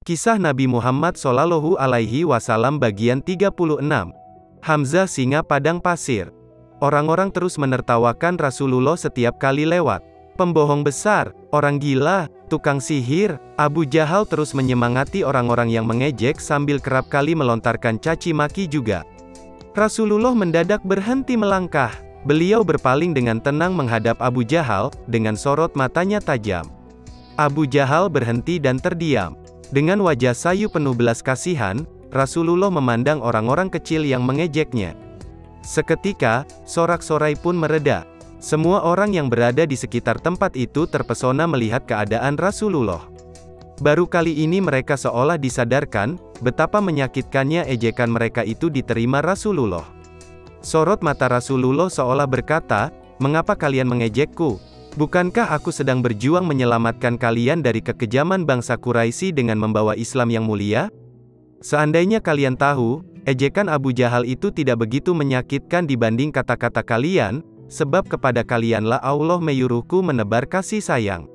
Kisah Nabi Muhammad Shallallahu Alaihi Wasallam bagian 36. Hamzah singa padang pasir. Orang-orang terus menertawakan Rasulullah setiap kali lewat. Pembohong besar, orang gila, tukang sihir. Abu Jahal terus menyemangati orang-orang yang mengejek sambil kerap kali melontarkan caci maki juga. Rasulullah mendadak berhenti melangkah. Beliau berpaling dengan tenang menghadap Abu Jahal, dengan sorot matanya tajam. Abu Jahal berhenti dan terdiam. Dengan wajah sayu penuh belas kasihan, Rasulullah memandang orang-orang kecil yang mengejeknya. Seketika, sorak-sorai pun mereda. Semua orang yang berada di sekitar tempat itu terpesona melihat keadaan Rasulullah. Baru kali ini mereka seolah disadarkan, betapa menyakitkannya ejekan mereka itu diterima Rasulullah. Sorot mata Rasulullah seolah berkata, "Mengapa kalian mengejekku? Bukankah aku sedang berjuang menyelamatkan kalian dari kekejaman bangsa Quraisy dengan membawa Islam yang mulia? Seandainya kalian tahu, ejekan Abu Jahal itu tidak begitu menyakitkan dibanding kata-kata kalian, sebab kepada kalianlah Allah menyuruhku menebar kasih sayang."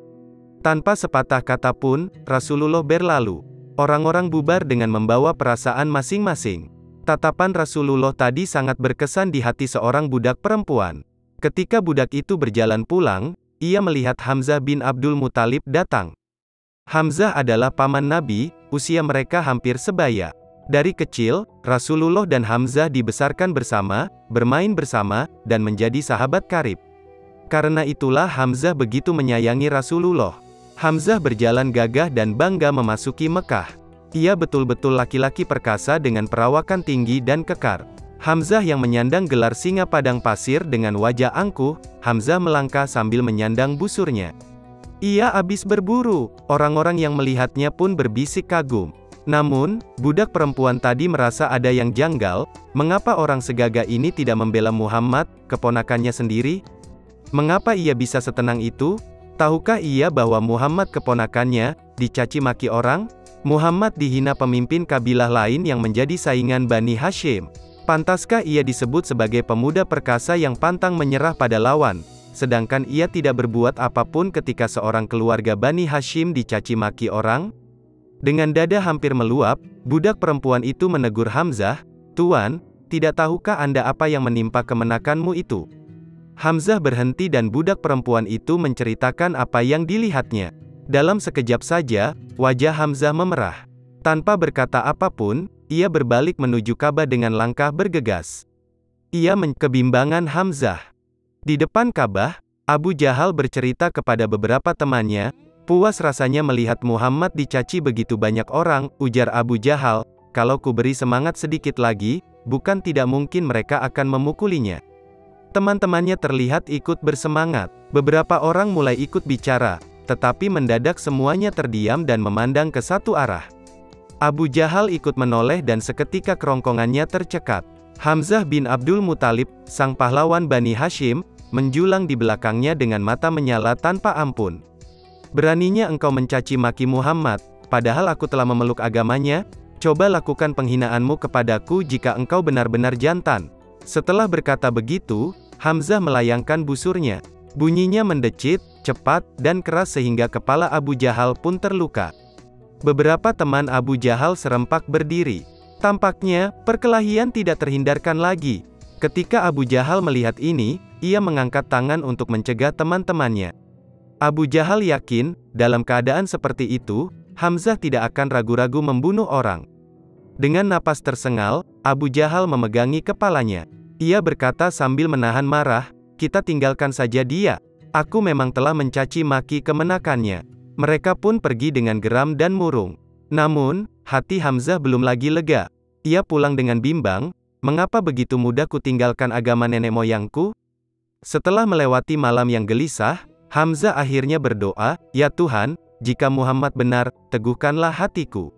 Tanpa sepatah kata pun, Rasulullah berlalu. Orang-orang bubar dengan membawa perasaan masing-masing. Tatapan Rasulullah tadi sangat berkesan di hati seorang budak perempuan. Ketika budak itu berjalan pulang, ia melihat Hamzah bin Abdul Muthalib datang. Hamzah adalah paman Nabi, usia mereka hampir sebaya. Dari kecil, Rasulullah dan Hamzah dibesarkan bersama, bermain bersama, dan menjadi sahabat karib. Karena itulah Hamzah begitu menyayangi Rasulullah. Hamzah berjalan gagah dan bangga memasuki Mekah. Ia betul-betul laki-laki perkasa dengan perawakan tinggi dan kekar. Hamzah yang menyandang gelar singa padang pasir dengan wajah angkuh, Hamzah melangkah sambil menyandang busurnya. Ia habis berburu, orang-orang yang melihatnya pun berbisik kagum. Namun, budak perempuan tadi merasa ada yang janggal, mengapa orang segagah ini tidak membela Muhammad, keponakannya sendiri? Mengapa ia bisa setenang itu? Tahukah ia bahwa Muhammad keponakannya, dicaci maki orang? Muhammad dihina pemimpin kabilah lain yang menjadi saingan Bani Hashim. Pantaskah ia disebut sebagai pemuda perkasa yang pantang menyerah pada lawan, sedangkan ia tidak berbuat apapun ketika seorang keluarga Bani Hashim dicaci maki orang? Dengan dada hampir meluap, budak perempuan itu menegur Hamzah, "Tuan, tidak tahukah Anda apa yang menimpa kemenakanmu itu?" Hamzah berhenti dan budak perempuan itu menceritakan apa yang dilihatnya. Dalam sekejap saja, wajah Hamzah memerah. Tanpa berkata apapun, ia berbalik menuju Ka'bah dengan langkah bergegas. Ia kebimbangan Hamzah. Di depan Ka'bah, Abu Jahal bercerita kepada beberapa temannya, "Puas rasanya melihat Muhammad dicaci begitu banyak orang," ujar Abu Jahal, "kalau ku beri semangat sedikit lagi, bukan tidak mungkin mereka akan memukulinya." Teman-temannya terlihat ikut bersemangat. Beberapa orang mulai ikut bicara, tetapi mendadak semuanya terdiam dan memandang ke satu arah. Abu Jahal ikut menoleh dan seketika kerongkongannya tercekat. Hamzah bin Abdul Muthalib, sang pahlawan Bani Hashim, menjulang di belakangnya dengan mata menyala tanpa ampun. "Beraninya engkau mencaci maki Muhammad, padahal aku telah memeluk agamanya? Coba lakukan penghinaanmu kepadaku jika engkau benar-benar jantan." Setelah berkata begitu, Hamzah melayangkan busurnya. Bunyinya mendecit, cepat, dan keras sehingga kepala Abu Jahal pun terluka. Beberapa teman Abu Jahal serempak berdiri. Tampaknya, perkelahian tidak terhindarkan lagi. Ketika Abu Jahal melihat ini, ia mengangkat tangan untuk mencegah teman-temannya. Abu Jahal yakin, dalam keadaan seperti itu, Hamzah tidak akan ragu-ragu membunuh orang. Dengan napas tersengal, Abu Jahal memegangi kepalanya. Ia berkata sambil menahan marah, "Kita tinggalkan saja dia. Aku memang telah mencaci maki kemenakannya." Mereka pun pergi dengan geram dan murung. Namun, hati Hamzah belum lagi lega. Ia pulang dengan bimbang, "Mengapa begitu mudah kutinggalkan agama nenek moyangku?" Setelah melewati malam yang gelisah, Hamzah akhirnya berdoa, "Ya Tuhan, jika Muhammad benar, teguhkanlah hatiku.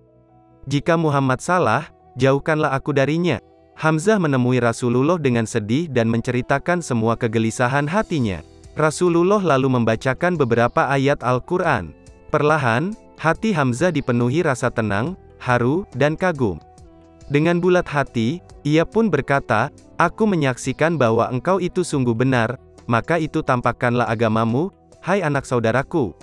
Jika Muhammad salah, jauhkanlah aku darinya." Hamzah menemui Rasulullah dengan sedih dan menceritakan semua kegelisahan hatinya. Rasulullah lalu membacakan beberapa ayat Al-Quran. Perlahan, hati Hamzah dipenuhi rasa tenang, haru, dan kagum. Dengan bulat hati, ia pun berkata, "Aku menyaksikan bahwa engkau itu sungguh benar, maka itu tampakkanlah agamamu, hai anak saudaraku."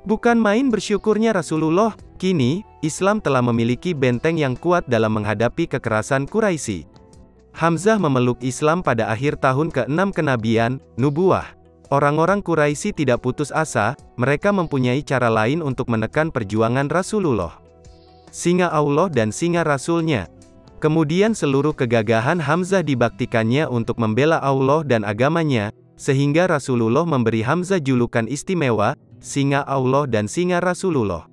Bukan main bersyukurnya Rasulullah, kini, Islam telah memiliki benteng yang kuat dalam menghadapi kekerasan Quraisy. Hamzah memeluk Islam pada akhir tahun ke-6 kenabian, nubuwah. Orang-orang Quraisy tidak putus asa, mereka mempunyai cara lain untuk menekan perjuangan Rasulullah. Singa Allah dan singa Rasulnya. Kemudian seluruh kegagahan Hamzah dibaktikannya untuk membela Allah dan agamanya, sehingga Rasulullah memberi Hamzah julukan istimewa, singa Allah dan singa Rasulullah.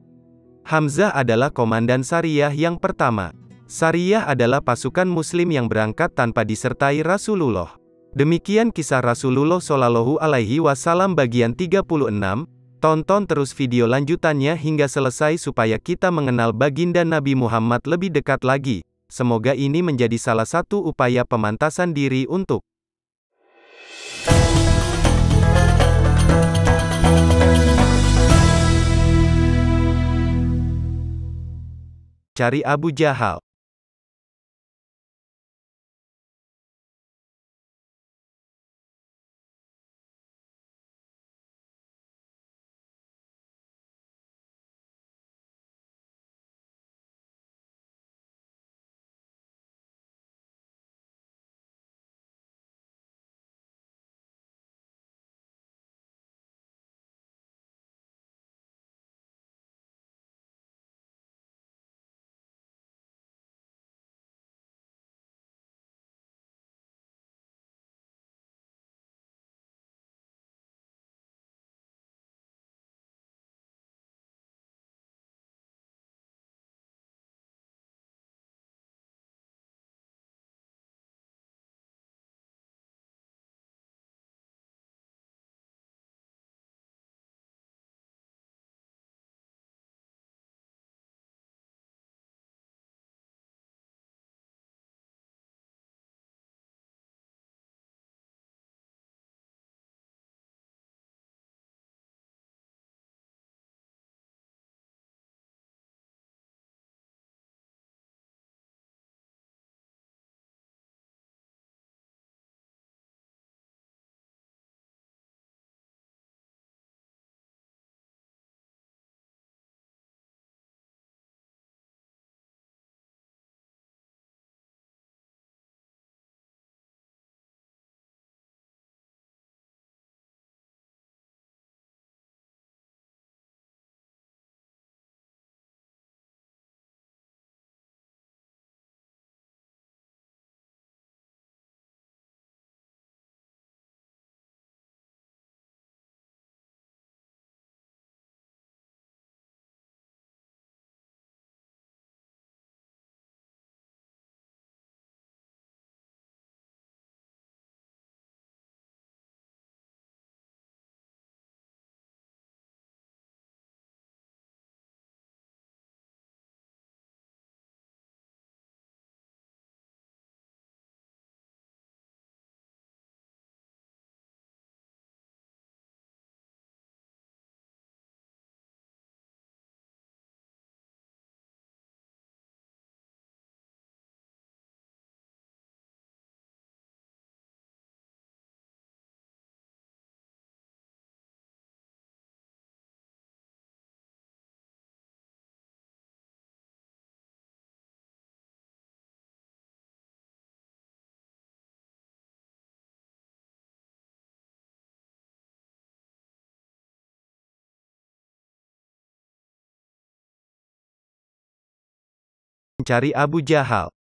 Hamzah adalah komandan Sariyah yang pertama. Sariyah adalah pasukan Muslim yang berangkat tanpa disertai Rasulullah. Demikian kisah Rasulullah Shallallahu Alaihi Wasallam bagian 36. Tonton terus video lanjutannya hingga selesai supaya kita mengenal baginda Nabi Muhammad lebih dekat lagi. Semoga ini menjadi salah satu upaya pemantasan diri untuk cari Abu Jahal. Mencari Abu Jahal.